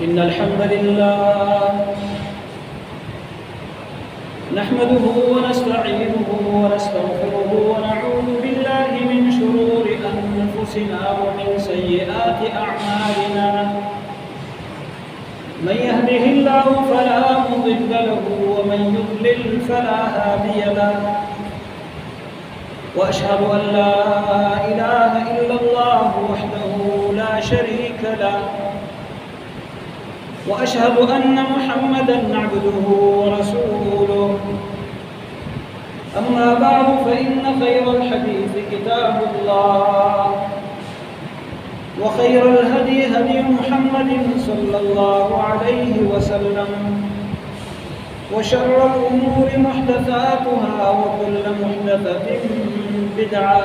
إن الحمد لله نحمده ونستعينه ونستغفره ونعوذ بالله من شرور أنفسنا ومن سيئات أعمالنا من يهده الله فلا مضل له ومن يضلل فلا هادي له وأشهد أن لا إله إلا الله وحده لا شريك له وأشهد أن محمدًا عبده ورسوله أما بعد فإن خير الحديث كتاب الله وخير الهدي هدي محمد صلى الله عليه وسلم وشر الأمور محدثاتها وكل محدثة بدعة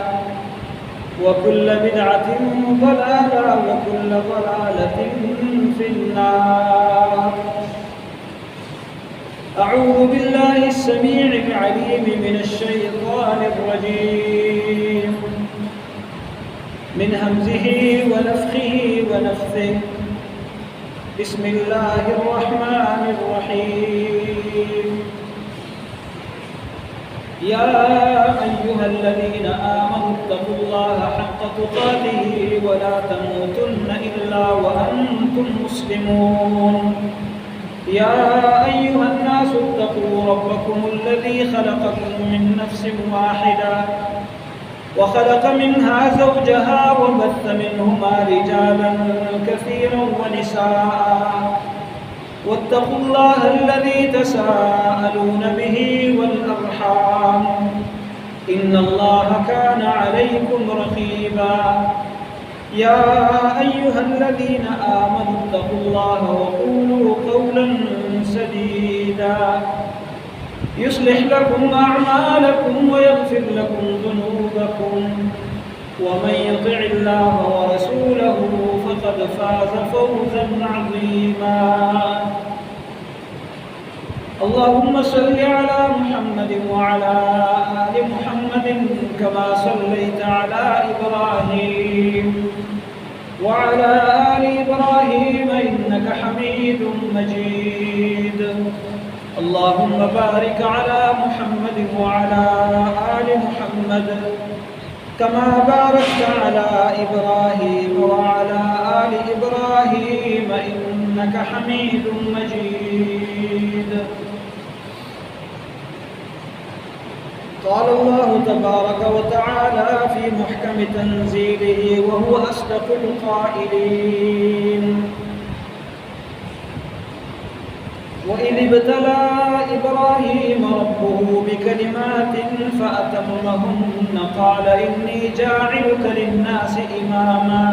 وكل بدعة ضلالة وكل ضلالة في النار. أعوذ بالله السميع العليم من الشيطان الرجيم من همزه ونفخه ونفثه. بسم الله الرحمن الرحيم. يا أيها الذين آمنوا اتقوا الله حق تقاته ولا تموتن إلا وأنتم مسلمون. يا أيها الناس اتقوا ربكم الذي خلقكم من نفس واحدة وخلق منها زوجها وبث منهما رجالا كثيرا ونساء واتقوا الله الذي تساءلون به والأرحام إن الله كان عليكم رقيبا. يا أيها الذين آمنوا اتقوا الله وقولوا قولا سديدا يصلح لكم أعمالكم ويغفر لكم ذنوبكم ومن يطع الله ورسوله فقد فاز فوزا عظيما. اللهم صل على محمد وعلى آل محمد كما صليت على إبراهيم وعلى آل إبراهيم إنك حميد مجيد. اللهم بارك على محمد وعلى آل محمد كما باركت على إبراهيم وعلى آل إبراهيم إنك حميد مجيد. قال الله تبارك وتعالى في محكم تنزيله وهو أصدق القائلين. وإذ ابتلى إبراهيم ربه بكلمات فأتمهن قال إني جاعلك للناس إماما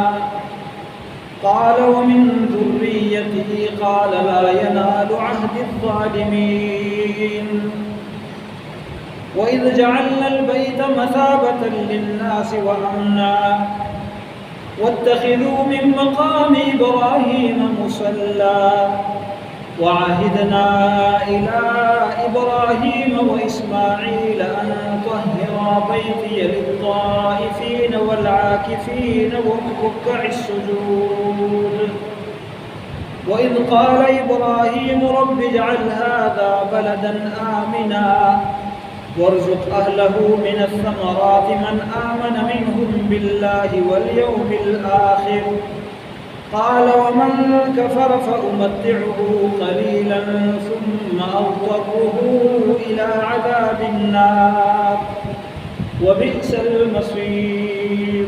قال ومن ذريته قال لا ينال عهد الظالمين. وإذ جعلنا البيت مثابة للناس وأمنا واتخذوا من مقام إبراهيم مصلى وعهدنا إلى إبراهيم وإسماعيل أن طهرا بيتي للطائفين والعاكفين والركع السجود. وإذ قال إبراهيم رب اجعل هذا بلدا آمنا وارزق أهله من الثمرات من آمن منهم بالله واليوم الآخر قال ومن كفر فأمتعه قليلا ثم أضطره إلى عذاب النار وبئس المصير.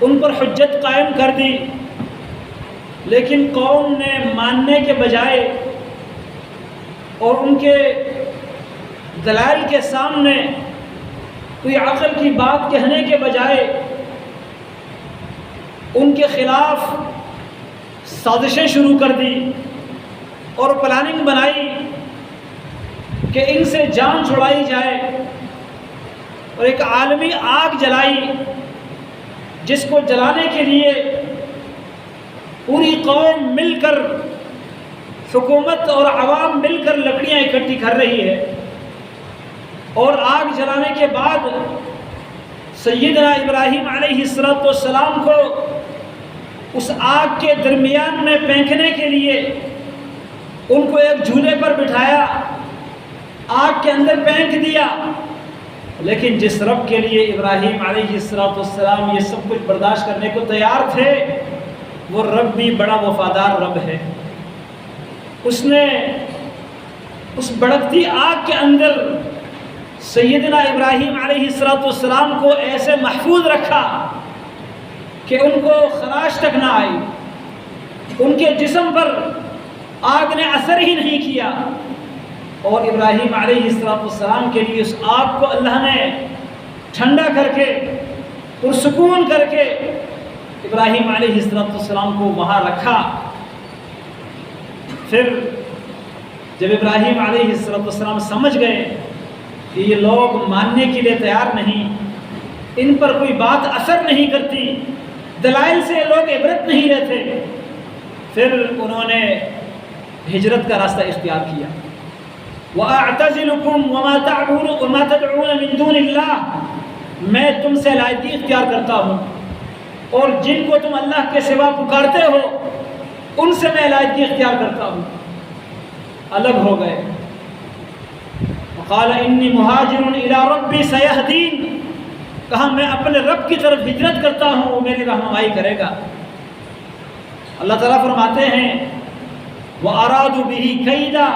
ان پر حجت قائم کر دی، لیکن قوم نے ماننے کے بجائے اور ان کے دلائل کے سامنے کوئی عقل کی بات کہنے کے بجائے ان کے خلاف سازشیں شروع کر دی اور پلاننگ بنائی کہ ان سے جان چھڑائی جائے، اور ایک عالمی آگ جلائی جس کو جلانے کے لیے پوری قوم مل کر، حکومت اور عوام مل کر لکڑیاں اکٹھی کر رہی ہے۔ اور آگ جلانے کے بعد سیدنا ابراہیم علیہ السلام کو اس آگ کے درمیان میں پھینکنے کے لیے ان کو ایک جھولے پر بٹھایا، آگ کے اندر پھینک دیا۔ لیکن جس رب کے لیے ابراہیم علیہ السلام یہ سب کچھ برداشت کرنے کو تیار تھے، وہ رب بھی بڑا وفادار رب ہے۔ اس نے اس بھڑکتی آگ کے اندر سیدنا ابراہیم علیہ السلام کو ایسے محفوظ رکھا کہ ان کو خراش تک نہ آئی، ان کے جسم پر آگ نے اثر ہی نہیں کیا۔ اور ابراہیم علیہ السلام کے لیے اس آگ کو اللہ نے ٹھنڈا کر کے پرسکون کر کے ابراہیم علیہ السلام کو وہاں رکھا۔ پھر جب ابراہیم علیہ السلام سمجھ گئے کہ یہ لوگ ماننے کے لیے تیار نہیں، ان پر کوئی بات اثر نہیں کرتی، دلائل سے لوگ عبرت نہیں لیتے، پھر انہوں نے ہجرت کا راستہ اختیار کیا۔ وَأَعْتَزِلُكُمْ وَمَا تَدْعُونَ مِن دُونِ اللَّهِ، میں تم سے علیحدگی اختیار کرتا ہوں، اور جن کو تم اللہ کے سوا پکارتے ہو ان سے میں علیحدگی اختیار کرتا ہوں۔ الگ ہو گئے۔ وقال انی مہاجر الی ربی سیہدین، کہا میں اپنے رب کی طرف ہجرت کرتا ہوں، وہ میری رہنمائی کرے گا۔ اللہ تعالیٰ فرماتے ہیں وَأَرَادُوا بِهِ كَيْدًا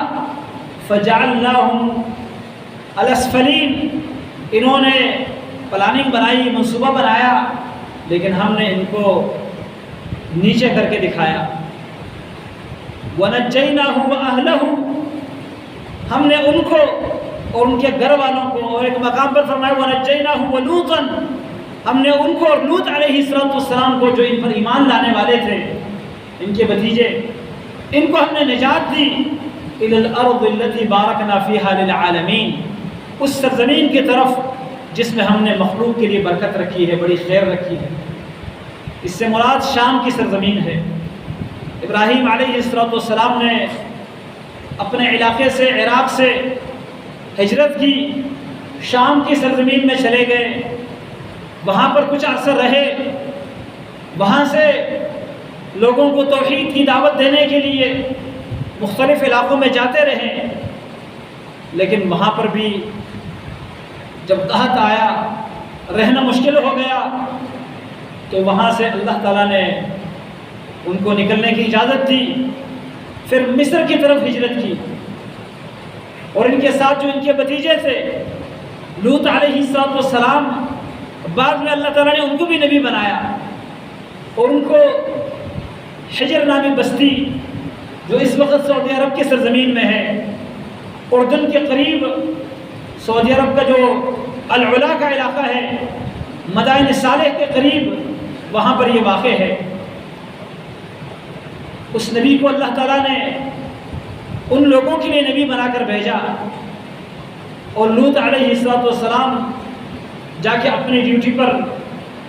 فَجَعَلْنَاهُمْ الْأَسْفَلِينَ، انہوں نے پلاننگ بنائی، منصوبہ بنایا، لیکن ہم نے ان کو نیچے کر کے دکھایا۔ وَنَجَّيْنَاهُ وَأَهْلَهُ، ہم نے ان کو اور ان کے گھر والوں کو، اور ایک مقام پر فرمایا وَنَجَّيْنَاهُ وَلُوطًا، ہم نے ان کو اور لوط علیہ السلام کو جو ان پر ایمان لانے والے تھے، ان کے بھتیجے، ان کو ہم نے نجات دی۔ إِلَى الْأَرْضِ الَّتِي بَارَكْنَا فِيهَا لِلْعَالَمِينَ، اس سرزمین کی طرف جس میں ہم نے مخلوق کے لیے برکت رکھی ہے، بڑی خیر رکھی ہے۔ اس سے مراد شام کی سرزمین ہے۔ ابراہیم علیہ السلام نے اپنے علاقے سے، عراق سے ہجرت کی، شام کی سرزمین میں چلے گئے، وہاں پر کچھ عرصہ رہے، وہاں سے لوگوں کو توحید کی دعوت دینے کے لیے مختلف علاقوں میں جاتے رہے، لیکن وہاں پر بھی جب قحط آیا، رہنا مشکل ہو گیا، تو وہاں سے اللہ تعالیٰ نے ان کو نکلنے کی اجازت دی۔ پھر مصر کی طرف ہجرت کی، اور ان کے ساتھ جو ان کے بھتیجے تھے لوط علیہ السلام، بعد میں اللہ تعالیٰ نے ان کو بھی نبی بنایا، اور ان کو حجر نامی بستی جو اس وقت سعودی عرب کی سرزمین میں ہے، اردن کے قریب، سعودی عرب کا جو العلا کا علاقہ ہے، مدائن صالح کے قریب، وہاں پر یہ واقع ہے۔ اس نبی کو اللہ تعالیٰ نے ان لوگوں کے لیے نبی بنا کر بھیجا، اور لوط علیہ السلام جا کے اپنی ڈیوٹی پر،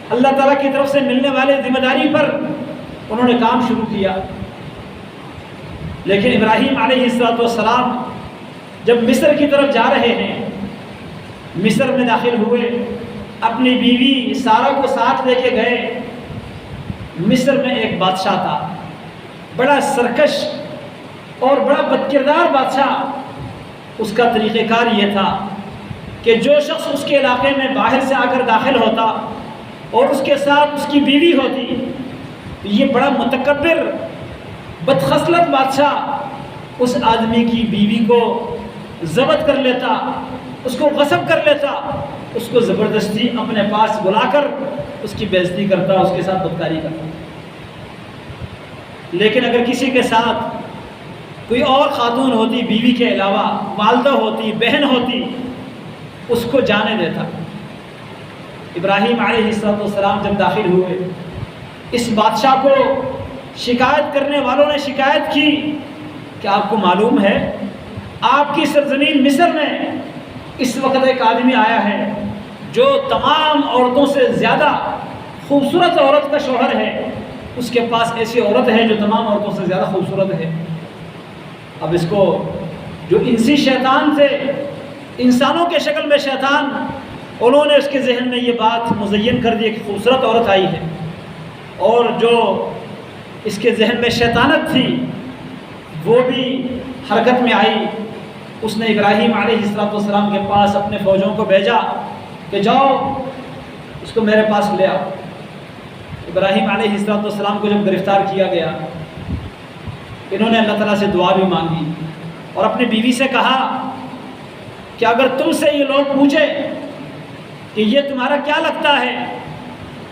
اللہ تعالیٰ کی طرف سے ملنے والے ذمہ داری پر انہوں نے کام شروع کیا۔ لیکن ابراہیم علیہ السلام جب مصر کی طرف جا رہے ہیں، مصر میں داخل ہوئے، اپنی بیوی سارہ کو ساتھ لے کے گئے۔ مصر میں ایک بادشاہ تھا، بڑا سرکش اور بڑا بدکردار بادشاہ۔ اس کا طریقہ کار یہ تھا کہ جو شخص اس کے علاقے میں باہر سے آ کر داخل ہوتا اور اس کے ساتھ اس کی بیوی ہوتی، تو یہ بڑا متکبر بدخصلت بادشاہ اس آدمی کی بیوی کو ضبط کر لیتا، اس کو غصب کر لیتا، اس کو زبردستی اپنے پاس بلا کر اس کی بے عزتی کرتا، اس کے ساتھ بدکاری کرتا۔ لیکن اگر کسی کے ساتھ کوئی اور خاتون ہوتی بیوی کے علاوہ، والدہ ہوتی، بہن ہوتی، اس کو جانے دیتا۔ ابراہیم علیہ السلام جب داخل ہوئے، اس بادشاہ کو شکایت کرنے والوں نے شکایت کی کہ آپ کو معلوم ہے آپ کی سرزمین مصر میں اس وقت ایک آدمی آیا ہے جو تمام عورتوں سے زیادہ خوبصورت عورت کا شوہر ہے، اس کے پاس ایسی عورت ہے جو تمام عورتوں سے زیادہ خوبصورت ہے۔ اب اس کو جو انسی شیطان تھے، انسانوں کے شکل میں شیطان، انہوں نے اس کے ذہن میں یہ بات مزین کر دی کہ خوبصورت عورت آئی ہے، اور جو اس کے ذہن میں شیطانت تھی وہ بھی حرکت میں آئی۔ اس نے ابراہیم علیہ السلام کے پاس اپنے فوجوں کو بھیجا کہ جاؤ اس کو میرے پاس لے آؤ۔ ابراہیم علیہ السلام کو جب گرفتار کیا گیا، انہوں نے اللہ تعالیٰ سے دعا بھی مانگی اور اپنی بیوی سے کہا کہ اگر تم سے یہ لوگ پوچھے کہ یہ تمہارا کیا لگتا ہے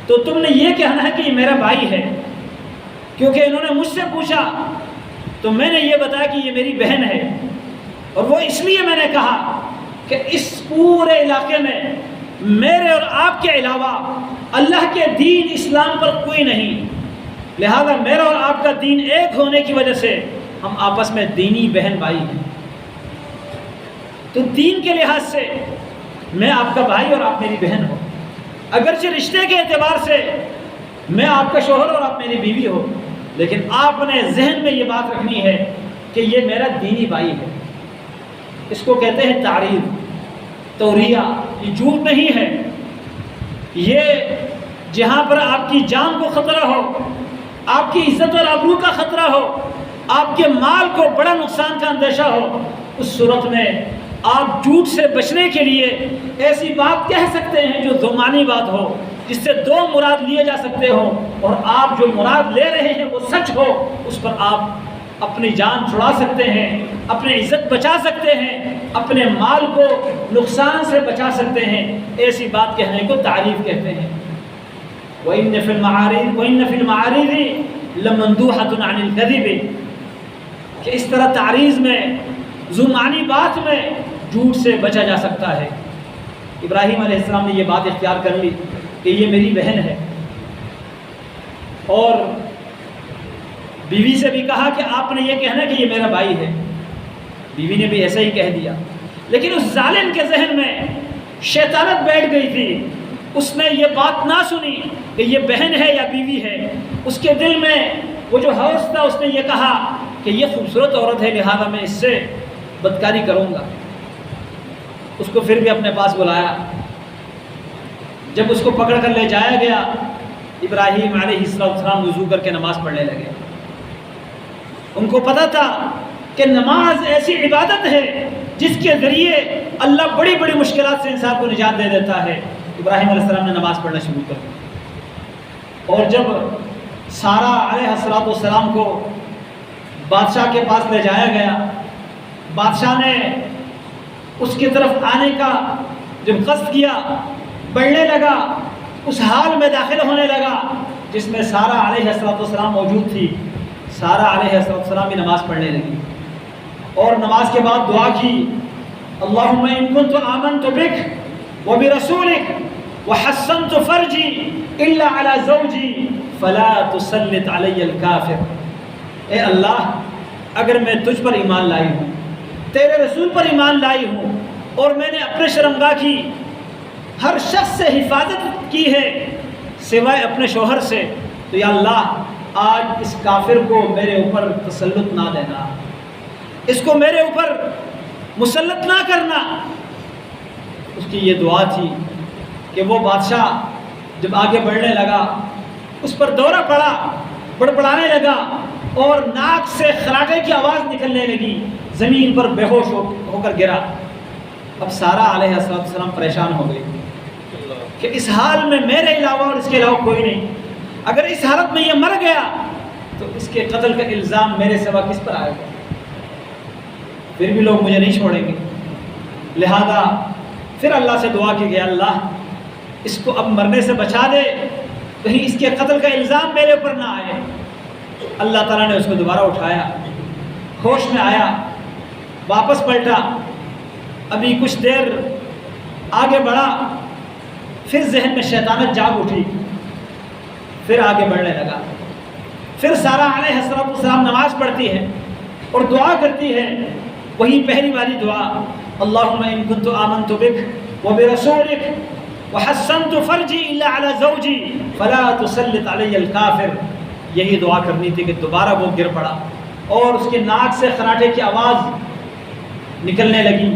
تو تم نے یہ کہنا ہے کہ یہ میرا بھائی ہے، کیونکہ انہوں نے مجھ سے پوچھا تو میں نے یہ بتایا کہ یہ میری بہن ہے، اور وہ اس لیے میں نے کہا کہ اس پورے علاقے میں میرے اور آپ کے علاوہ اللہ کے دین اسلام پر کوئی نہیں، لہذا میرا اور آپ کا دین ایک ہونے کی وجہ سے ہم آپس میں دینی بہن بھائی ہیں۔ تو دین کے لحاظ سے میں آپ کا بھائی اور آپ میری بہن ہو، اگرچہ رشتے کے اعتبار سے میں آپ کا شوہر اور آپ میری بیوی ہو، لیکن آپ نے ذہن میں یہ بات رکھنی ہے کہ یہ میرا دینی بھائی ہے۔ اس کو کہتے ہیں تعریف، توریہ، یہ جھوٹ نہیں ہے۔ یہ جہاں پر آپ کی جان کو خطرہ ہو، آپ کی عزت اور آبرو کا خطرہ ہو، آپ کے مال کو بڑا نقصان کا اندیشہ ہو، اس صورت میں آپ جھوٹ سے بچنے کے لیے ایسی بات کہہ سکتے ہیں جو دو معنی بات ہو، جس سے دو مراد لیے جا سکتے ہوں، اور آپ جو مراد لے رہے ہیں وہ سچ ہو، اس پر آپ اپنی جان چھڑا سکتے ہیں، اپنی عزت بچا سکتے ہیں، اپنے مال کو نقصان سے بچا سکتے ہیں۔ ایسی بات کہنے کو تعریف کہتے ہیں۔ وَإِنَّ فِي الْمَعَارِضِ لَمَنْدُوحَةٌ عَنِ الْكَذِبِ، کہ اس طرح تعریض میں، زمانی بات میں جھوٹ سے بچا جا سکتا ہے۔ ابراہیم علیہ السلام نے یہ بات اختیار کر لی کہ یہ میری بہن ہے، اور بیوی سے بھی کہا کہ آپ نے یہ کہنا کہ یہ میرا بھائی ہے۔ بیوی نے بھی ایسا ہی کہہ دیا، لیکن اس ظالم کے ذہن میں شیطانت بیٹھ گئی تھی، اس نے یہ بات نہ سنی کہ یہ بہن ہے یا بیوی ہے۔ اس کے دل میں وہ جو ہوس تھا، اس نے یہ کہا کہ یہ خوبصورت عورت ہے، لہذا میں اس سے بدکاری کروں گا۔ اس کو پھر بھی اپنے پاس بلایا۔ جب اس کو پکڑ کر لے جایا گیا، ابراہیم علیہ السلام وضو کر کے نماز پڑھنے لگے۔ ان کو پتہ تھا کہ نماز ایسی عبادت ہے جس کے ذریعے اللہ بڑی بڑی مشکلات سے انسان کو نجات دے دیتا ہے۔ ابراہیم علیہ السلام نے نماز پڑھنا شروع کر دی، اور جب سارہ علیہ السلام کو بادشاہ کے پاس لے جایا گیا، بادشاہ نے اس کی طرف آنے کا جب قصد کیا، بڑھنے لگا، اس حال میں داخل ہونے لگا جس میں سارہ علیہ السلام موجود تھی۔ سارہ علیہ السلام بھی نماز پڑھنے لگی، اور نماز کے بعد دعا کی، اللہم ان کنت آمنت بک وبرسولک وحسنت فرجی الا علی زوجی فلا تسلط علی الکافر۔ اے اللہ، اگر میں تجھ پر ایمان لائی ہوں، تیرے رسول پر ایمان لائی ہوں، اور میں نے اپنے شرمگاہ کی ہر شخص سے حفاظت کی ہے سوائے اپنے شوہر سے، تو یا اللہ آج اس کافر کو میرے اوپر تسلط نہ دینا، اس کو میرے اوپر مسلط نہ کرنا۔ اس کی یہ دعا تھی کہ وہ بادشاہ جب آگے بڑھنے لگا، اس پر دورہ پڑا، بڑبڑانے لگا، اور ناک سے خراٹے کی آواز نکلنے لگی، زمین پر بے ہوش ہو کر گرا۔ اب سارہ علیہ السلام پریشان ہو گئی کہ اس حال میں میرے علاوہ اور اس کے علاوہ کوئی نہیں، اگر اس حالت میں یہ مر گیا تو اس کے قتل کا الزام میرے سوا کس پر آئے گا؟ پھر بھی لوگ مجھے نہیں چھوڑیں گے، لہذا پھر اللہ سے دعا کی کہ اللہ اس کو اب مرنے سے بچا دے، کہیں اس کے قتل کا الزام میرے اوپر نہ آئے۔ اللہ تعالیٰ نے اس کو دوبارہ اٹھایا، ہوش میں آیا، واپس پلٹا، ابھی کچھ دیر آگے بڑھا، پھر ذہن میں شیطانت جاگ اٹھی، پھر آگے بڑھنے لگا۔ پھر سارہ علیہ السلام نماز پڑھتی ہے اور دعا کرتی ہے، وہی پہلی والی دعا، اللہم ان کنت آمنت بک وبرسولک وحسنت فرجی الا علی زوجی فلا تسلط علی الکافر۔ یہی دعا کرنی تھی کہ دوبارہ وہ گر پڑا اور اس کے ناک سے خراٹے کی آواز نکلنے لگی،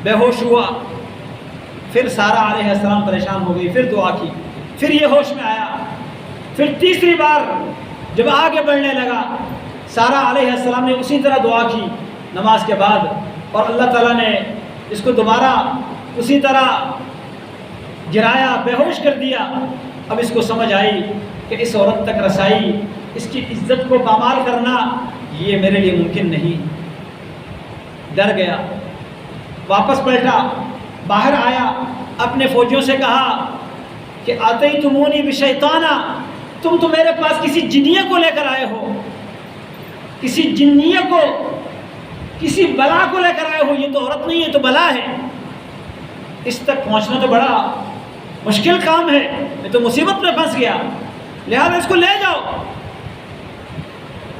بے ہوش ہوا۔ پھر سارہ علیہ السلام پریشان ہو گئی، پھر دعا کی، پھر یہ ہوش میں آیا۔ پھر تیسری بار جب آگے بڑھنے لگا، سارہ علیہ السلام نے اسی طرح دعا کی نماز کے بعد، اور اللہ تعالیٰ نے اس کو دوبارہ اسی طرح گرایا، بے ہوش کر دیا۔ اب اس کو سمجھ آئی کہ اس عورت تک رسائی، اس کی عزت کو پامال کرنا، یہ میرے لیے ممکن نہیں۔ ڈر گیا، واپس پلٹا، باہر آیا، اپنے فوجیوں سے کہا کہ آتیتمونی بشیطانہ، تم تو میرے پاس کسی جنیے کو لے کر آئے ہو، کسی جنیے کو، کسی بلا کو لے کر آئے ہو، یہ تو عورت نہیں ہے، تو بلا ہے۔ اس تک پہنچنا تو بڑا مشکل کام ہے، میں تو مصیبت میں پھنس گیا، لہذا اس کو لے جاؤ۔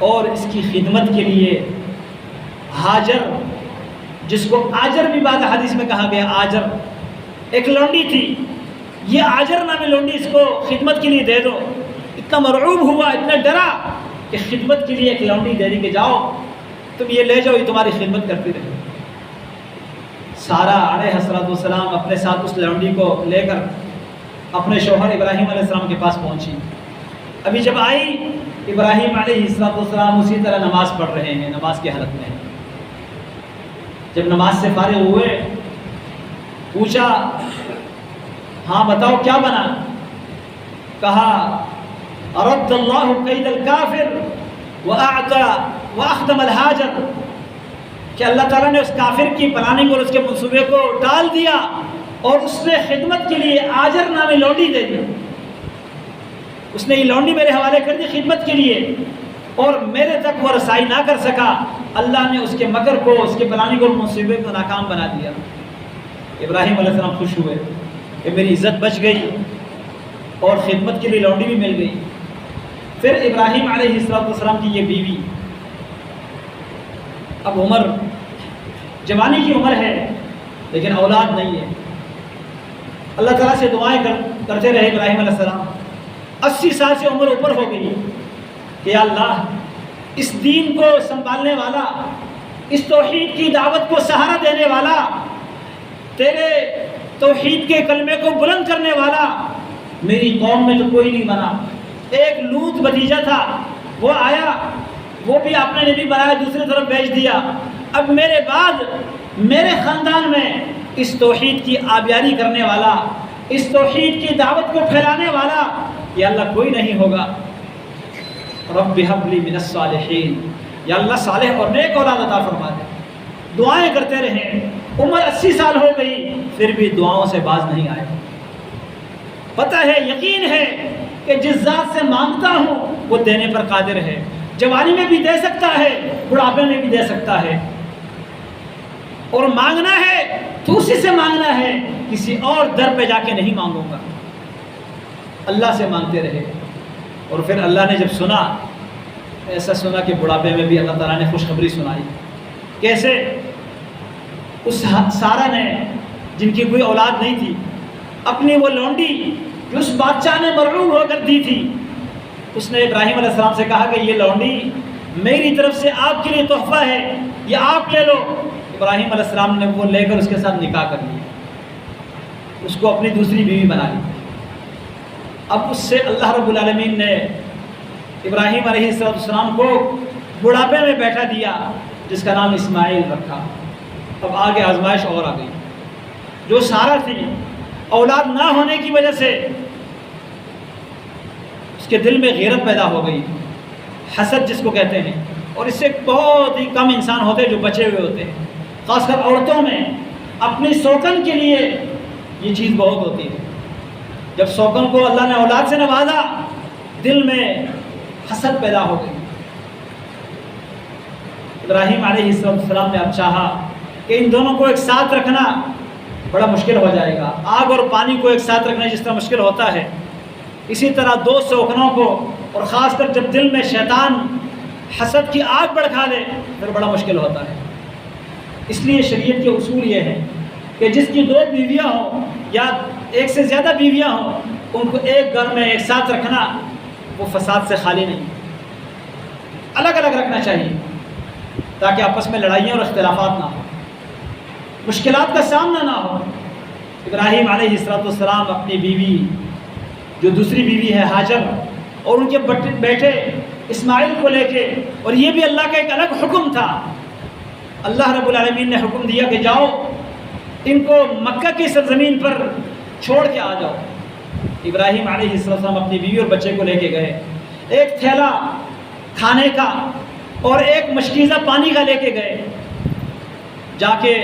اور اس کی خدمت کے لیے ہاجر، جس کو آجر بھی بعد حدیث میں کہا گیا، آجر ایک لونڈی تھی، یہ آجر نامی لونڈی اس کو خدمت کے لیے دے دو۔ اتنا مرعوب ہوا، اتنا ڈرا کہ خدمت کے لیے ایک لونڈی دے دی کہ جاؤ تم یہ لے جاؤ، یہ تمہاری خدمت کرتی رہے۔ سارہ علیہ السلام اپنے ساتھ اس لونڈی کو لے کر اپنے شوہر ابراہیم علیہ السلام کے پاس پہنچی۔ ابھی جب آئی، ابراہیم علیہ السلام اسی طرح نماز پڑھ رہے ہیں، نماز کی حالت میں۔ جب نماز سے فارغ ہوئے، پوچھا ہاں بتاؤ کیا بنا؟ کہا رد اللہ قید الکافر واعطى واخدم الحاجر، کہ اللہ تعالیٰ نے اس کافر کی پلاننگ اور اس کے منصوبے کو ٹال دیا اور اس نے خدمت کے لیے آجر نامی لونڈی دے دی۔ اس نے یہ لونڈی میرے حوالے کر دی خدمت کے لیے، اور میرے تک وہ رسائی نہ کر سکا۔ اللہ نے اس کے مکر کو، اس کے پلاننگ اور منصوبے کو ناکام بنا دیا۔ ابراہیم علیہ السلام خوش ہوئے کہ میری عزت بچ گئی اور خدمت کے لیے لونڈی بھی مل گئی۔ پھر ابراہیم علیہ السلام کی یہ بیوی، اب عمر جوانی کی عمر ہے لیکن اولاد نہیں ہے۔ اللہ تعالیٰ سے دعائیں کرتے رہے ابراہیم علیہ السلام۔ 80 سال سے عمر اوپر ہو گئی کہ یا اللہ، اس دین کو سنبھالنے والا، اس توحید کی دعوت کو سہارا دینے والا، تیرے توحید کے کلمے کو بلند کرنے والا میری قوم میں تو کوئی نہیں بنا۔ ایک لوط بھتیجا تھا، وہ آیا، وہ بھی آپ نے نبی بنایا، دوسری طرف بھیج دیا۔ اب میرے بعد میرے خاندان میں اس توحید کی آبیاری کرنے والا، اس توحید کی دعوت کو پھیلانے والا یا اللہ کوئی نہیں ہوگا۔ رب ہب لی من الصالحین، یا اللہ صالح اور نیک اولاد عطا فرما دے۔ دعائیں کرتے رہے، عمر 80 سال ہو گئی، پھر بھی دعاؤں سے باز نہیں آئے۔ پتہ ہے، یقین ہے کہ جس ذات سے مانگتا ہوں وہ دینے پر قادر ہے۔ جوانی میں بھی دے سکتا ہے، بڑھاپے میں بھی دے سکتا ہے، اور مانگنا ہے تو اسی سے مانگنا ہے، کسی اور در پہ جا کے نہیں مانگوں گا۔ اللہ سے مانگتے رہے، اور پھر اللہ نے جب سنا، ایسا سنا کہ بڑھاپے میں بھی اللہ تعالیٰ نے خوشخبری سنائی۔ کیسے؟ اس سارہ نے، جن کی کوئی اولاد نہیں تھی، اپنی وہ لونڈی جو اس بادشاہ نے مرعوب ہو کر دی تھی، اس نے ابراہیم علیہ السلام سے کہا کہ یہ لونڈی میری طرف سے آپ کے لیے تحفہ ہے، یہ آپ لے لو۔ ابراہیم علیہ السلام نے وہ لے کر اس کے ساتھ نکاح کر لیا، اس کو اپنی دوسری بیوی بنا لی۔ اب اس سے اللہ رب العالمین نے ابراہیم علیہ السلام کو بڑھاپے میں بیٹھا دیا، جس کا نام اسماعیل رکھا۔ اب آگے آزمائش اور آ گئی۔ جو سارہ تھی، اولاد نہ ہونے کی وجہ سے اس کے دل میں غیرت پیدا ہو گئی، حسد جس کو کہتے ہیں، اور اس سے بہت ہی کم انسان ہوتے ہیں جو بچے ہوئے ہوتے ہیں، خاص کر عورتوں میں۔ اپنی سوکن کے لیے یہ چیز بہت ہوتی ہے۔ جب سوکن کو اللہ نے اولاد سے نوازا، دل میں حسد پیدا ہو گئی۔ ابراہیم علیہ السلام نے اب چاہا کہ ان دونوں کو ایک ساتھ رکھنا بڑا مشکل ہو جائے گا۔ آگ اور پانی کو ایک ساتھ رکھنا جس طرح مشکل ہوتا ہے، اسی طرح دو سوکنوں کو، اور خاص کر جب دل میں شیطان حسد کی آگ بھڑکا دے پھر بڑا مشکل ہوتا ہے۔ اس لیے شریعت کے اصول یہ ہے کہ جس کی دو بیویاں ہوں یا ایک سے زیادہ بیویاں ہوں، ان کو ایک گھر میں ایک ساتھ رکھنا وہ فساد سے خالی نہیں، الگ الگ رکھنا چاہیے تاکہ آپس میں لڑائیاں اور اختلافات نہ ہوں، مشکلات کا سامنا نہ ہو۔ ابراہیم علیہ السلام اپنی بیوی جو دوسری بیوی ہے ہاجر اور ان کے بیٹے اسماعیل کو لے کے، اور یہ بھی اللہ کا ایک الگ حکم تھا، اللہ رب العالمین نے حکم دیا کہ جاؤ ان کو مکہ کی سرزمین پر چھوڑ کے آ جاؤ۔ ابراہیم علیہ السلام اپنی بیوی اور بچے کو لے کے گئے، ایک تھیلا کھانے کا اور ایک مشکیزہ پانی کا لے کے گئے۔ جا کے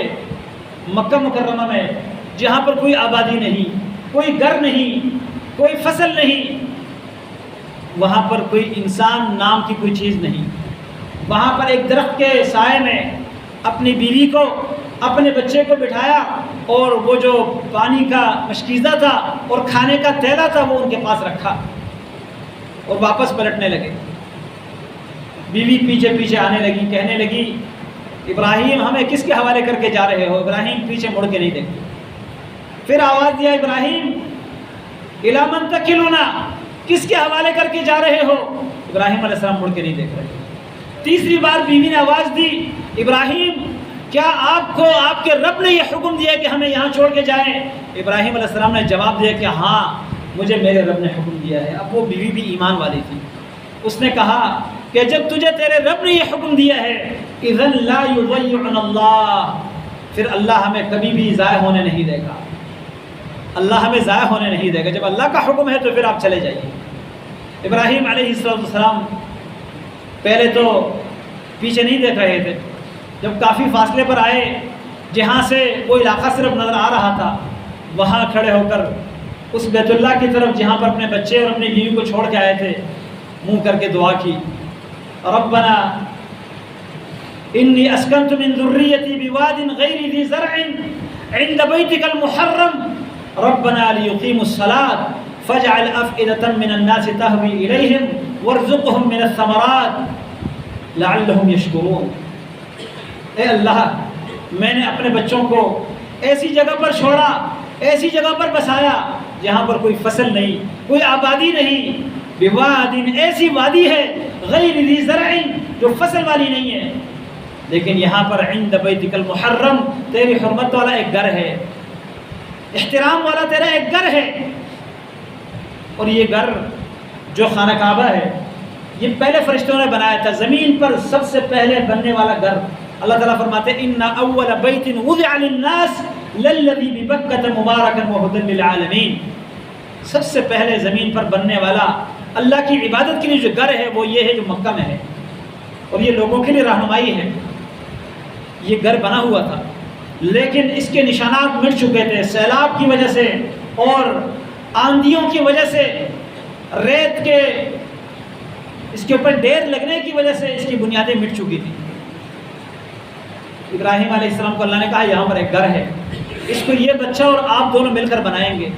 مکہ مکرمہ میں جہاں پر کوئی آبادی نہیں، کوئی گھر نہیں، کوئی فصل نہیں، وہاں پر کوئی انسان نام کی کوئی چیز نہیں، وہاں پر ایک درخت کے سائے میں اپنی بیوی کو اپنے بچے کو بٹھایا، اور وہ جو پانی کا مشکیزہ تھا اور کھانے کا تیلا تھا وہ ان کے پاس رکھا، اور واپس پلٹنے لگے۔ بیوی پیچھے پیچھے آنے لگی، کہنے لگی ابراہیم ہمیں کس کے حوالے کر کے جا رہے ہو؟ ابراہیم پیچھے مڑ کے نہیں دیکھتے۔ پھر آواز دیا ابراہیم الی من تکلنا، کس کے حوالے کر کے جا رہے ہو؟ ابراہیم علیہ السلام مڑ کے نہیں دیکھ رہے۔ تیسری بار بیوی نے آواز دی ابراہیم کیا آپ کو آپ کے رب نے یہ حکم دیا کہ ہمیں یہاں چھوڑ کے جائیں؟ ابراہیم علیہ السلام نے جواب دیا کہ ہاں مجھے میرے رب نے حکم دیا ہے۔ اب وہ بیوی بھی ایمان والی تھی، اس نے کہا کہ جب تجھے تیرے رب نے یہ حکم دیا ہے اذن لا یضیعنا اللہ، پھر اللہ ہمیں کبھی بھی ضائع ہونے نہیں دے گا، اللہ ہمیں ضائع ہونے نہیں دے گا۔ جب اللہ کا حکم ہے تو پھر آپ چلے جائیے۔ ابراہیم علیہ السلام پہلے تو پیچھے نہیں دیکھ رہے تھے، جب کافی فاصلے پر آئے جہاں سے وہ علاقہ صرف نظر آ رہا تھا، وہاں کھڑے ہو کر اس بیت اللہ کی طرف جہاں پر اپنے بچے اور اپنی بیوی کو چھوڑ کے آئے تھے منہ کر کے دعا کی، ربنا انی اسکنت من ذریتی بواد غیر ذی زرع عند بیتک المحرم ربنا لیقیموا الصلاة فاجعل افئدة من الناس تهوی الیہم وارزقهم من الثمرات لعلهم یشکرون۔ اے اللہ میں نے اپنے بچوں کو ایسی جگہ پر چھوڑا، ایسی جگہ پر بسایا جہاں پر کوئی فصل نہیں، کوئی آبادی نہیں، بواد ایسی وادی ہے غیر ذی زرع جو فصل والی نہیں ہے، لیکن یہاں پر عند بیتک المحرم تیری حرمت والا ایک گھر ہے، احترام والا تیرا ایک گھر ہے۔ اور یہ گھر جو خانہ کعبہ ہے یہ پہلے فرشتوں نے بنایا تھا، زمین پر سب سے پہلے بننے والا گھر۔ اللہ تعالیٰ فرماتے ہیں ان اول بیت وضع للناس للذی ببکۃ مبارکا وہدی للعالمین، سب سے پہلے زمین پر بننے والا اللہ کی عبادت کے لیے جو گھر ہے وہ یہ ہے جو مکہ میں ہے، اور یہ لوگوں کے لیے رہنمائی ہے۔ یہ گھر بنا ہوا تھا لیکن اس کے نشانات مٹ چکے تھے، سیلاب کی وجہ سے اور آندھیوں کی وجہ سے، ریت کے اس کے اوپر ڈیر لگنے کی وجہ سے اس کی بنیادیں مٹ چکی تھی۔ ابراہیم علیہ السلام کو اللہ نے کہا یہاں پر ایک گھر ہے، اس کو یہ بچہ اور آپ دونوں مل کر بنائیں گے۔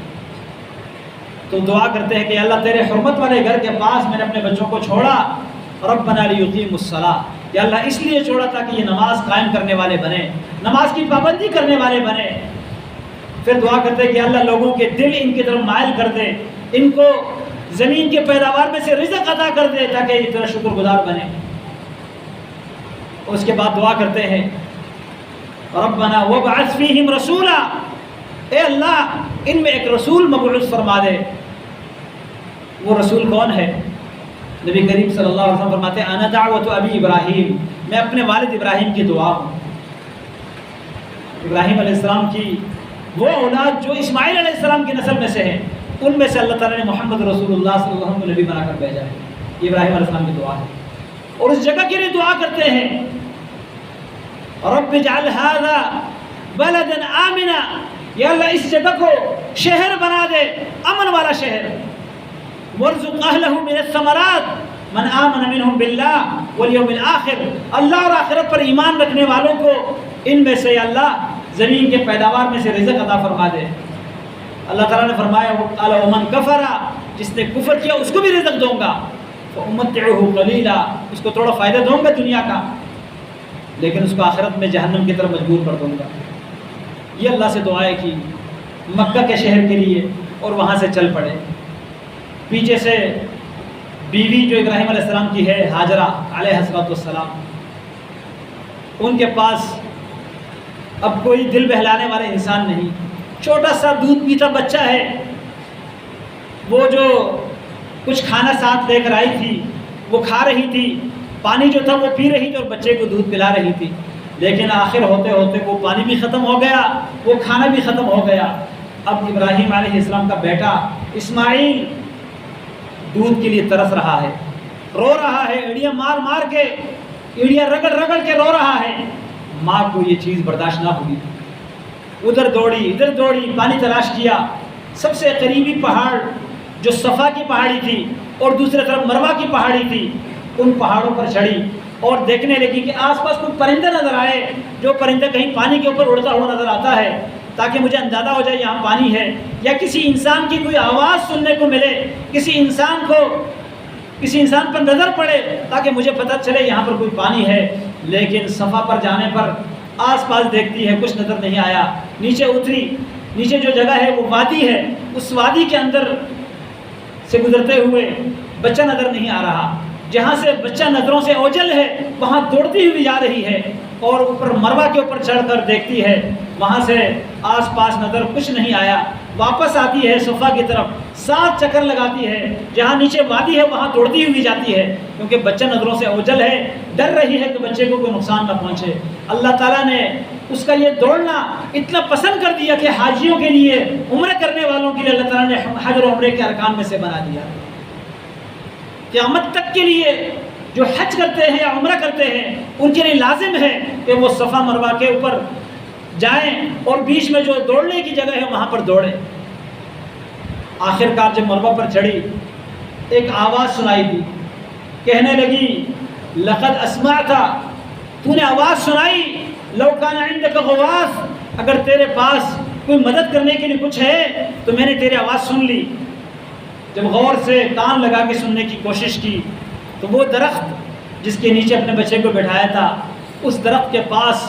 تو دعا کرتے ہیں کہ اللہ تیرے حرمت والے گھر کے پاس میں نے اپنے بچوں کو چھوڑا، ربنا لیقیموا الصلاۃ، یا اللہ اس لیے چھوڑا تھا کہ یہ نماز قائم کرنے والے بنے، نماز کی پابندی کرنے والے بنے۔ پھر دعا کرتے ہیں کہ اللہ لوگوں کے دل ان کی طرف مائل کر دے، ان کو زمین کے پیداوار میں سے رزق عطا کر دے تاکہ یہ تیرا شکر گزار بنے۔ اور اس کے بعد دعا کرتے ہیں ربنا وابعث فیہم رسولا، اے اللہ ان میں ایک رسول مبعوث فرما دے۔ وہ رسول کون ہے؟ نبی کریم صلی اللہ علیہ وسلم فرماتے ہیں انا دعوت ابی ابراہیم، میں اپنے والد ابراہیم کی دعا ہوں۔ ابراہیم علیہ السلام کی وہ اولاد جو اسماعیل علیہ السلام کی نسل میں سے ہے، ان میں سے اللہ تعالیٰ نے محمد رسول اللہ صلی اللہ علیہ وسلم کو نبی بنا کر بھیجا ہے۔ یہ ابراہیم علیہ السلام کی دعا ہے، اور اس جگہ کے لیے دعا کرتے ہیں رب اجعل هذا بلدن آمنا، یا اللہ اس جگہ کو شہر بنا دے، امن والا شہر. وارزق اہلہ من الثمرات من آمن منہم باللہ والیوم الآخر، اللہ اور آخرت پر ایمان رکھنے والوں کو ان میں سے اللہ زمین کے پیداوار میں سے رزق عطا فرما دے. اللہ تعالیٰ نے فرمایا قال ومن کفر، جس نے کفر کیا اس کو بھی رزق دوں گا. فأمتعہ قلیلا، اس کو تھوڑا فائدہ دوں گا دنیا کا، لیکن اس کو آخرت میں جہنم کی طرف مجبور کر دوں گا. یہ اللہ سے دعائیں کی مکہ کے شہر کے لیے، اور وہاں سے چل پڑے. پیچھے سے بیوی جو ابراہیم علیہ السلام کی ہے، ہاجرہ علیہ السلام، ان کے پاس اب کوئی دل بہلانے والا انسان نہیں. چھوٹا سا دودھ پیتا بچہ ہے، وہ جو کچھ کھانا ساتھ لے کر آئی تھی وہ کھا رہی تھی، پانی جو تھا وہ پی رہی تھی اور بچے کو دودھ پلا رہی تھی. لیکن آخر ہوتے ہوتے وہ پانی بھی ختم ہو گیا، وہ کھانا بھی ختم ہو گیا. اب ابراہیم علیہ السلام کا بیٹا اسماعیل دودھ کے لیے ترس رہا ہے، رو رہا ہے، ایڑیاں مار مار کے، ایڑیاں رگڑ رگڑ کے رو رہا ہے. ماں کو یہ چیز برداشت نہ ہوئی، ادھر دوڑی ادھر دوڑی، پانی تلاش کیا. سب سے قریبی پہاڑ جو صفا کی پہاڑی تھی اور دوسرے طرف مروہ کی پہاڑی تھی، ان پہاڑوں پر چڑھی اور دیکھنے لگی کہ آس پاس کوئی پرندہ نظر آئے، جو پرندہ کہیں پانی کے اوپر اڑتا ہوا نظر آتا ہے، تاکہ مجھے اندازہ ہو جائے یہاں پانی ہے، یا کسی انسان کی کوئی آواز سننے کو ملے، کسی انسان پر نظر پڑے تاکہ مجھے پتہ چلے یہاں پر کوئی پانی ہے. لیکن صفا پر جانے پر آس پاس دیکھتی ہے، کچھ نظر نہیں آیا. نیچے اتری، نیچے جو جگہ ہے وہ وادی ہے، اس وادی کے اندر سے گزرتے ہوئے بچہ نظر نہیں آ رہا. جہاں سے بچہ نظروں سے اوجھل ہے وہاں دوڑتی ہوئی جا رہی ہے، اور اوپر مروہ کے اوپر چڑھ کر دیکھتی ہے، وہاں سے آس پاس نظر کچھ نہیں آیا. واپس آتی ہے صفا کی طرف، 7 چکر لگاتی ہے، جہاں نیچے وادی ہے وہاں دوڑتی ہوئی جاتی ہے، کیونکہ بچہ نظروں سے اوجھل ہے، ڈر رہی ہے کہ بچے کو کوئی نقصان نہ پہنچے. اللہ تعالیٰ نے اس کا یہ دوڑنا اتنا پسند کر دیا کہ حاجیوں کے لیے، عمرہ کرنے والوں کے لیے اللہ تعالیٰ نے حج اور عمرے کے ارکان میں سے بنا دیا. قیامت تک کے لیے جو حج کرتے ہیں یا عمرہ کرتے ہیں ان کے لیے لازم ہے کہ وہ صفا مروہ کے اوپر جائیں، اور بیچ میں جو دوڑنے کی جگہ ہے وہاں پر دوڑیں. آخر کار جب مروہ پر چڑھی، ایک آواز سنائی دی، کہنے لگی لقد اسمعت، تو نے آواز سنائی، لو کان عندک غواث، اگر تیرے پاس کوئی مدد کرنے کے لیے کچھ ہے تو میں نے تیری آواز سن لی. جب غور سے کان لگا کے سننے کی کوشش کی تو وہ درخت جس کے نیچے اپنے بچے کو بٹھایا تھا، اس درخت کے پاس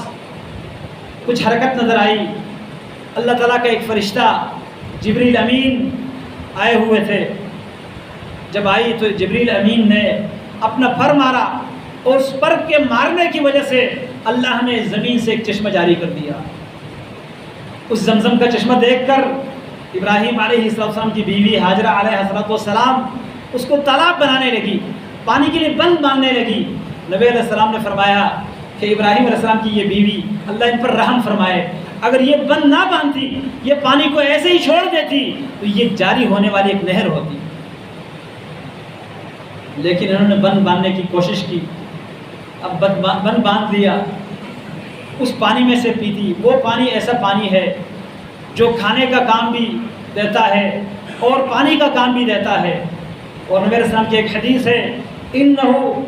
کچھ حرکت نظر آئی. اللہ تعالیٰ کا ایک فرشتہ جبریل امین آئے ہوئے تھے. جب آئی تو جبریل امین نے اپنا پر مارا، اور اس پر کے مارنے کی وجہ سے اللہ نے زمین سے ایک چشمہ جاری کر دیا. اس زمزم کا چشمہ دیکھ کر ابراہیم علیہ السلام کی بیوی ہاجرہ علیہ السلام اس کو تالاب بنانے لگی، پانی کے لیے بند باندھنے لگی. نبی علیہ السلام نے فرمایا کہ ابراہیم علیہ السلام کی یہ بیوی، اللہ ان پر رحم فرمائے، اگر یہ بند نہ باندھتی، یہ پانی کو ایسے ہی چھوڑ دیتی تو یہ جاری ہونے والی ایک نہر ہوتی. لیکن انہوں نے بند باندھنے کی کوشش کی، اب بند باندھ لیا، اس پانی میں سے پیتی. وہ پانی ایسا پانی ہے جو کھانے کا کام بھی دیتا ہے اور پانی کا کام بھی دیتا ہے. اور نبی علیہ السلام کی ایک حدیث ہے، انہو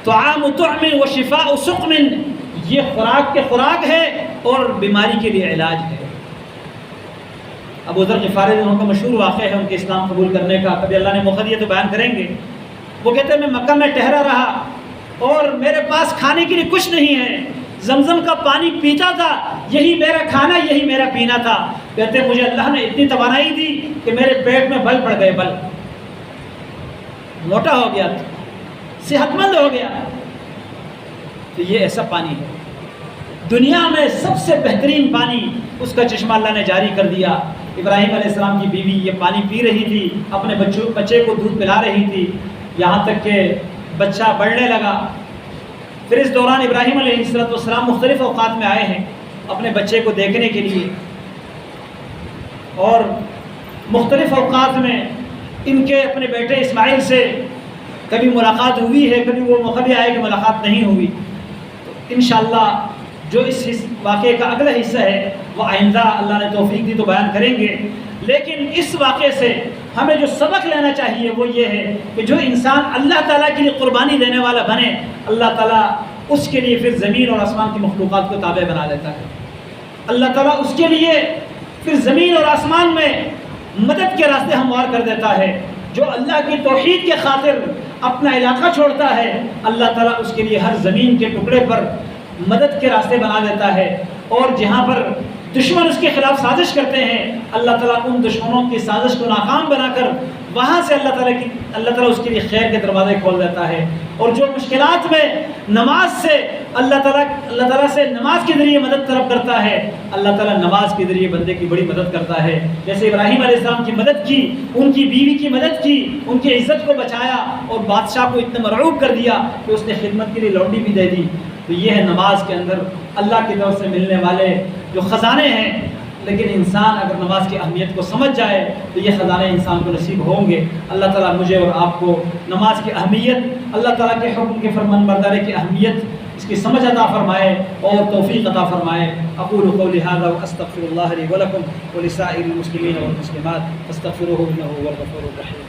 طعام طعم و شفاء سقم، یہ خوراک کے خوراک ہے اور بیماری کے لیے علاج ہے. ابو ذر غفاری ان کا مشہور واقعہ ہے ان کے اسلام قبول کرنے کا، کبھی اللہ نے موقع دیا تو بیان کریں گے. وہ کہتے ہیں میں مکہ میں ٹھہرا رہا اور میرے پاس کھانے کے لیے کچھ نہیں ہے، زمزم کا پانی پیتا تھا، یہی میرا کھانا، یہی میرا پینا تھا. کہتے ہیں مجھے اللہ نے اتنی توانائی دی کہ میرے پیٹ میں بل پڑ گئے، بل، موٹا ہو گیا، صحت مند ہو گیا. تو یہ ایسا پانی ہے، دنیا میں سب سے بہترین پانی، اس کا چشمہ اللہ نے جاری کر دیا. ابراہیم علیہ السلام کی بیوی یہ پانی پی رہی تھی، اپنے بچے کو دودھ پلا رہی تھی، یہاں تک کہ بچہ بڑھنے لگا. پھر اس دوران ابراہیم علیہ السلام مختلف اوقات میں آئے ہیں اپنے بچے کو دیکھنے کے لیے، اور مختلف اوقات میں ان کے اپنے بیٹے اسماعیل سے کبھی ملاقات ہوئی ہے، کبھی وہ موقع بھی آئے کہ ملاقات نہیں ہوئی. تو انشاءاللہ جو اس واقعے کا اگلا حصہ ہے وہ آئندہ اللہ نے توفیق دی تو بیان کریں گے، لیکن اس واقعے سے ہمیں جو سبق لینا چاہیے وہ یہ ہے کہ جو انسان اللہ تعالیٰ کے لیے قربانی دینے والا بنے، اللہ تعالیٰ اس کے لیے پھر زمین اور آسمان کی مخلوقات کو تابع بنا دیتا ہے۔ اللہ تعالیٰ اس کے لیے پھر زمین اور آسمان میں مدد کے راستے ہموار کر دیتا ہے۔ جو اللہ کی توحید کے خاطر اپنا علاقہ چھوڑتا ہے، اللہ تعالیٰ اس کے لیے ہر زمین کے ٹکڑے پر مدد کے راستے بنا دیتا ہے، اور جہاں پر دشمن اس کے خلاف سازش کرتے ہیں، اللہ تعالیٰ ان دشمنوں کی سازش کو ناکام بنا کر وہاں سے اللہ تعالیٰ اس کے لیے خیر کے دروازے کھول دیتا ہے۔ اور جو مشکلات میں نماز سے اللہ تعالیٰ سے نماز کے ذریعے مدد طلب کرتا ہے، اللہ تعالیٰ نماز کے ذریعے بندے کی بڑی مدد کرتا ہے۔ جیسے ابراہیم علیہ السلام کی مدد کی، ان کی بیوی کی مدد کی، ان کی عزت کو بچایا، اور بادشاہ کو اتنا مرعوب کر دیا کہ اس نے خدمت کے لیے لونڈی بھی دے دی۔ تو یہ ہے نماز کے اندر اللہ کی طرف سے ملنے والے جو خزانے ہیں۔ لیکن انسان اگر نماز کی اہمیت کو سمجھ جائے تو یہ خزانے انسان کو نصیب ہوں گے۔ اللہ تعالیٰ مجھے اور آپ کو نماز کی اہمیت، اللہ تعالیٰ کے حکم کے فرمان برداری کی اہمیت، اس کی سمجھ عطا فرمائے اور توفیق عطا فرمائے۔ اقول قولی ھذا واستغفر اللہ لی ولکم ولسائر المسلمین والمسلمات فاستغفروہ انہ هو الغفور الرحیم۔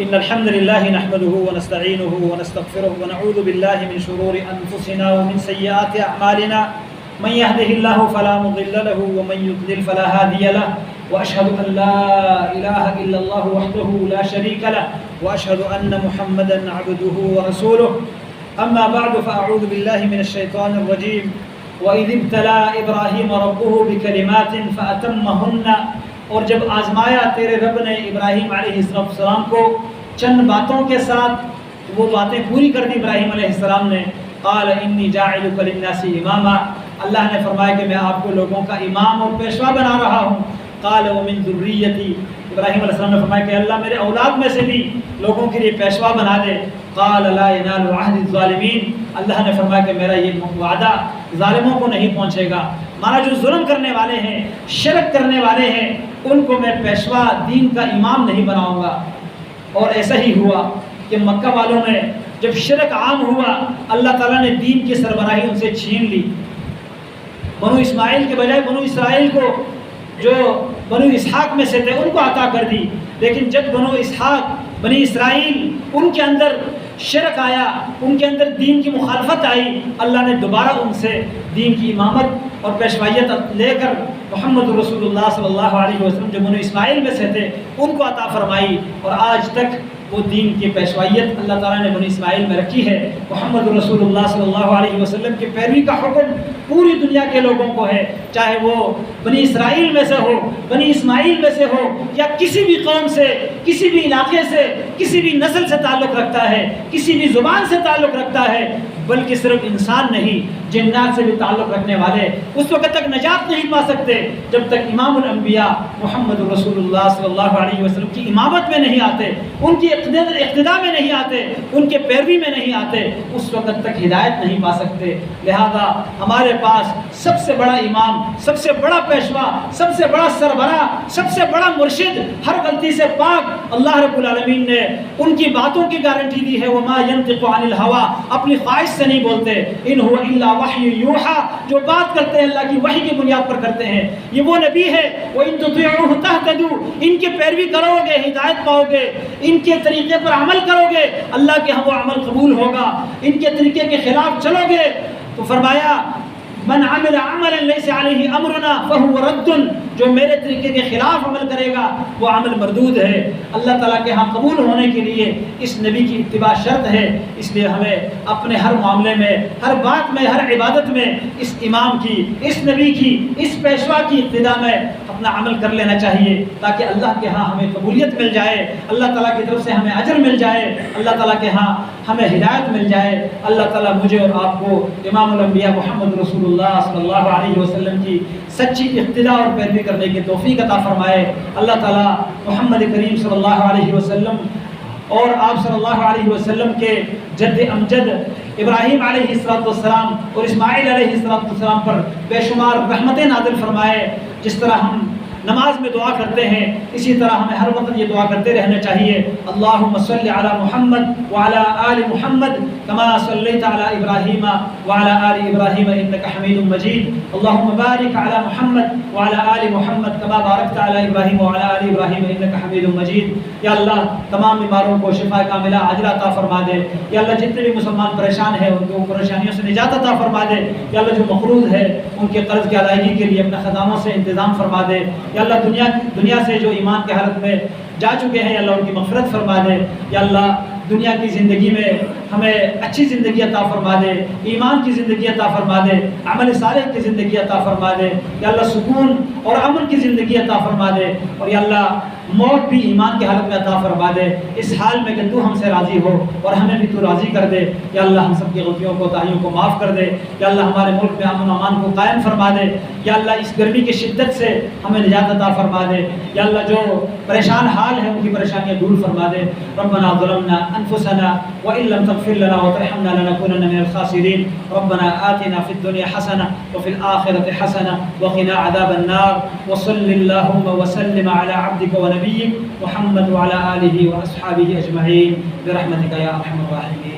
إن الحمد لله نحمده ونستعينه ونستغفره ونعوذ بالله من شرور أنفسنا ومن سيئات أعمالنا، من يهده الله فلا مضل له ومن يضلل فلا هادي له، وأشهد أن لا إله إلا الله وحده لا شريك له، وأشهد أن محمدا عبده ورسوله، أما بعد فأعوذ بالله من الشيطان الرجيم۔ وإذ ابتلى إبراهيم ربه بكلمات فأتمهن، اور جب آزمایا تیرے رب نے ابراہیم علیہ السلام کو چند باتوں کے ساتھ، وہ باتیں پوری کر دی ابراہیم علیہ السلام نے۔ قال انی جاعلک للناس اماما، اللہ نے فرمایا کہ میں آپ کو لوگوں کا امام اور پیشوا بنا رہا ہوں۔ قال ومن ذریتی، ابراہیم علیہ السلام نے فرمایا کہ اللہ میرے اولاد میں سے بھی لوگوں کے لیے پیشوا بنا دے۔ قال لا ینال عہد الظالمین، اللہ نے فرمایا کہ میرا یہ وعدہ ظالموں کو نہیں پہنچے گا۔ مانا جو ظلم کرنے والے ہیں، شرک کرنے والے ہیں، ان کو میں پیشوا دین کا امام نہیں بناؤں گا۔ اور ایسا ہی ہوا کہ مکہ والوں نے جب شرک عام ہوا، اللہ تعالیٰ نے دین کی سربراہی ان سے چھین لی۔ بنو اسماعیل کے بجائے بنو اسرائیل کو، جو بنو اسحاق میں سے تھے، ان کو عطا کر دی۔ لیکن جب بنی اسرائیل ان کے اندر شرک آیا، ان کے اندر دین کی مخالفت آئی، اللہ نے دوبارہ ان سے دین کی امامت اور پیشوائیت لے کر محمد رسول اللہ صلی اللہ علیہ وسلم جو بنو اسماعیل میں سے تھے ان کو عطا فرمائی، اور آج تک وہ دین کی پیشوائیت اللہ تعالیٰ نے بنی اسماعیل میں رکھی ہے۔ محمد رسول اللہ صلی اللہ علیہ وسلم کی پیروی کا حکم پوری دنیا کے لوگوں کو ہے، چاہے وہ بنی اسرائیل میں سے ہو، بنی اسماعیل میں سے ہو، یا کسی بھی قوم سے، کسی بھی علاقے سے، کسی بھی نسل سے تعلق رکھتا ہے، کسی بھی زبان سے تعلق رکھتا ہے، بلکہ صرف انسان نہیں، جنات سے بھی تعلق رکھنے والے اس وقت تک نجات نہیں پا سکتے جب تک امام الانبیاء محمد رسول اللہ صلی اللہ علیہ وسلم کی امامت میں نہیں آتے، ان کی اقتداء میں نہیں آتے، ان کے پیروی میں نہیں آتے، اس وقت تک ہدایت نہیں پا سکتے۔ لہذا ہمارے پاس سب سے بڑا امام، سب سے بڑا پیشوا، سب سے بڑا سربراہ، سب سے بڑا مرشد، ہر غلطی سے پاک اللہ رب العالمین نے ان کی باتوں کی گارنٹی دی ہے۔ وما ينطق عن الهوى، اپنی خواہش سے نہیں بولتے، ان هو الا وحی یوحى، جو بات کرتے ہیں اللہ کی وحی کی بنیاد پر کرتے ہیں۔ یہ وہ نبی ہے، وان تطیعوه تهتدوا، ان کی پیروی کرو گے ہدایت پاؤ گے، ان کے طریقے پر عمل کرو گے اللہ کے ہاں وہ عمل قبول ہوگا، ان کے طریقے کے خلاف چلو گے تو فرمایا من عمل عملا ليس عليه امرنا فهو رد، جو میرے طریقے کے خلاف عمل کرے گا وہ عمل مردود ہے۔ اللہ تعالیٰ کے ہاں قبول ہونے کے لیے اس نبی کی اتباع شرط ہے، اس لیے ہمیں اپنے ہر معاملے میں، ہر بات میں، ہر عبادت میں اس امام کی، اس نبی کی، اس پیشوا کی اقتداء میں اپنا عمل کر لینا چاہیے، تاکہ اللہ کے ہاں ہمیں قبولیت مل جائے، اللہ تعالیٰ کی طرف سے ہمیں اجر مل جائے، اللہ تعالیٰ کے ہاں ہمیں ہدایت مل جائے۔ اللہ تعالیٰ مجھے اور آپ کو امام الانبیاء محمد رسول اللہ صلی اللہ علیہ وسلم کی سچی اقتداء اور پیروی کرنے کی توفیق عطا فرمائے۔ اللہ تعالیٰ محمد کریم صلی اللہ علیہ وسلم اور آپ صلی اللہ علیہ وسلم کے جد امجد ابراہیم علیہ السلام اور اسماعیل علیہ السلام پر بے شمار رحمتیں نازل فرمائے۔ جس طرح ہم نماز میں دعا کرتے ہیں، اسی طرح ہمیں ہر وقت یہ دعا کرتے رہنا چاہیے، اللہم صلی علی محمد وعلی آل محمد کما صلیت علی ابراہیم وعلی آل ابراہیم انک حمید مجید، اللہم بارک علی محمد وعلی آل محمد کما بارکت علی ابراہیم وعلی آل ابراہیم انک حمید مجید۔ یا اللہ تمام بیماروں کو شفا کاملہ عاجلہ عطا فرما دے، یا اللہ جتنے بھی مسلمان پریشان ہیں ان کو پریشانیوں سے نجات عطا فرما دے، یا اللہ جو مقروض ہے ان کے قرض کی ادائیگی کے لیے اپنے خزانوں سے انتظام فرما دے، یا اللہ دنیا سے جو ایمان کی حالت میں جا چکے ہیں یا اللہ ان کی مغفرت فرما دے، یا اللہ دنیا کی زندگی میں ہمیں اچھی زندگی عطا فرما دے، ایمان کی زندگی عطا فرما دے، عمل صالح کی زندگی عطا فرما دے، یا اللہ سکون اور امن کی زندگی عطا فرما دے، اور یا اللہ موت بھی ایمان کی حالت میں عطا فرما دے، اس حال میں کہ تو ہم سے راضی ہو اور ہمیں بھی تو راضی کر دے، یا اللہ ہم سب کی غلطیوں کو تاہیوں کو معاف کر دے، یا اللہ ہمارے ملک میں امن و امان کو قائم فرما دے، یا اللہ اس گرمی کی شدت سے ہمیں نجات عطا فرما دے، یا اللہ جو پریشان حال ہیں ان کی پریشانیاں دور فرما دے۔ ربنا ظلمنا انفسنا وان لم تغفر لنا وترحمنا لنكونن من الخاسرين، ربنا آتنا في الدنيا حسنة وفي الآخرة حسنة وقنا عذاب النار، وصل اللهم وسلم على عبدك ونبيك محمد وعلى آله وأصحابه أجمعين برحمتك يا أرحم الراحمين۔